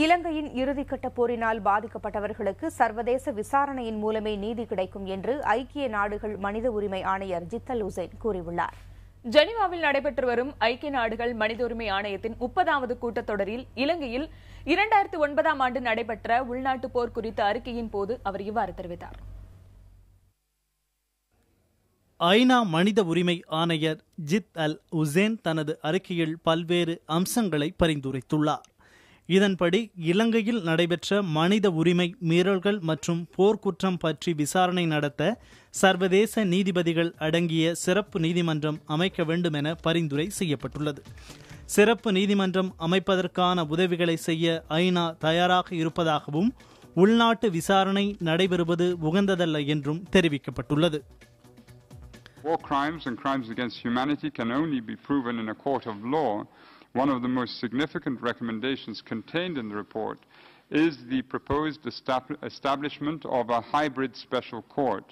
இலங்கையின் இறுதிக்கட்ட போரினால் பாதிக்கப்பட்டவர்களுக்கு சர்வதேச விசாரணையின் மூலமே நீதி கிடைக்கும் என்று ஐக்கிய நாடுகள் மனித உரிமை ஆணையர் ஜித் அல் உசைன் கூறியுள்ளார். ஜெனீவாவில் நடைபெற்று வரும் ஐக்கிய நாடுகள் மனித உரிமை ஆணையத்தின் 30வது கூட்டத்தொடரில் இலங்கையில் 2009ஆம் ஆண்டு நடைபெற்ற உள்நாட்டு போர் குறித்த அறிக்கையின் போது அவர் இவ்வாறு தெரிவித்தார். ஐநா மனித உரிமை ஆணையர் ஜித் அல் உசேன் தனது அறிக்கையில் பல்வேறு அம்சங்களை பரிந்துரைத்துள்ளார். இதன்படி இலங்கையில் நடைபெற்ற மனித உரிமை மீறல்கள் மற்றும் போர்க்குற்றம் பற்றி விசாரணை நடத்த சர்வதேச நீதிபதிகள் அடங்கிய சிறப்பு நீதிமன்றம் அமைக்க வேண்டும் என பரிந்துரை செய்யப்பட்டுள்ளது. சிறப்பு நீதிமன்றம் அமைப்பதற்கான உதவிகளை செய்ய ஐநா தயாராக இருப்பதாகவும் உள்நாட்டு விசாரணை நடைபெறுவது உகந்ததல்ல என்றும் தெரிவிக்கப்பட்டுள்ளது. War crimes and crimes against humanity can only be proven in a court of law. One of the most significant recommendations contained in the report is the proposed establishment of a hybrid special court,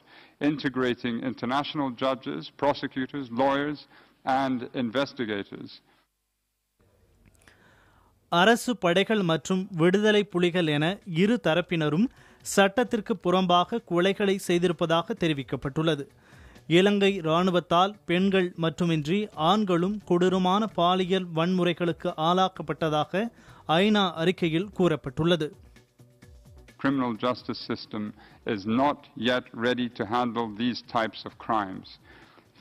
integrating international judges, prosecutors, lawyers, and investigators. அரசு படைகள் மற்றும் விடுதலை புலிகள் என இரு தரப்பினரும் சட்டத்திற்கு புறம்பாக கொலைகளை செய்திருப்பதாக தெரிவிக்கப்பட்டுள்ளது. இலங்கை இராணுவத்தால் பெண்கள் மட்டுமின்றி ஆண்களும் கொடூரமான பாலியல் வன்முறைகளுக்கு ஆளாக்கப்பட்டதாக ஐநா அறிக்கையில் கூறப்பட்டுள்ளது. Criminal justice system is not yet ready to handle these types of crimes.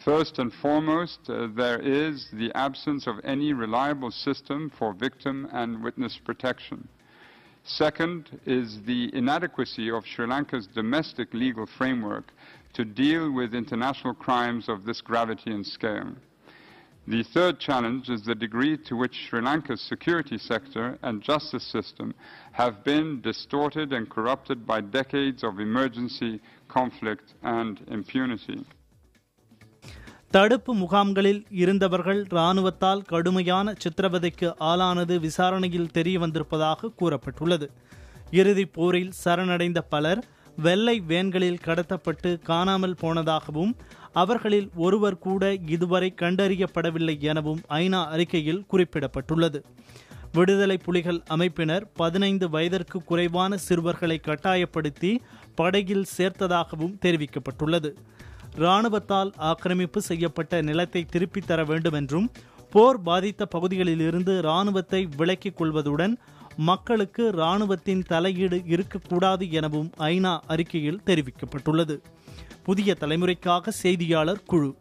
First and foremost, there is the absence of any reliable system for victim and witness protection. Second is the inadequacy of Sri Lanka's domestic legal framework to deal with international crimes of this gravity and scale. The third challenge is the degree to which Sri Lanka's security sector and justice system have been distorted and corrupted by decades of emergency, conflict and impunity. தடுப்பு முகாம்களில் இருந்தவர்கள் இராணுவத்தால் கடுமையான சித்திரவதைக்கு ஆளானது விசாரணையில் தெரிய வந்திருப்பதாக கூறப்பட்டுள்ளது. இறுதிப் போரில் சரணடைந்த பலர் வெள்ளை வேன்களில் கடத்தப்பட்டு காணாமல் போனதாகவும் அவர்களில் ஒருவர் கூட இதுவரை கண்டறியப்படவில்லை எனவும் ஐநா அறிக்கையில் குறிப்பிடப்பட்டுள்ளது. விடுதலை புலிகள் அமைப்பினர் 15 வயதிற்கு குறைவான சிறுவர்களை கட்டாயப்படுத்தி படையில் சேர்த்ததாகவும் தெரிவிக்கப்பட்டுள்ளது. இராணுவத்தால் ஆக்கிரமிப்பு செய்யப்பட்ட நிலத்தை திருப்பித் தர வேண்டும் என்றும் போர் பாதித்த பகுதிகளிலிருந்து இராணுவத்தை விலக்கிக் கொள்வதுடன் மக்களுக்கு இராணுவத்தின் தலையீடு இருக்கக்கூடாது எனவும் ஐநா அறிக்கையில் தெரிவிக்கப்பட்டுள்ளது. புதிய தலைமுறைக்காக செய்தியாளர் குழு.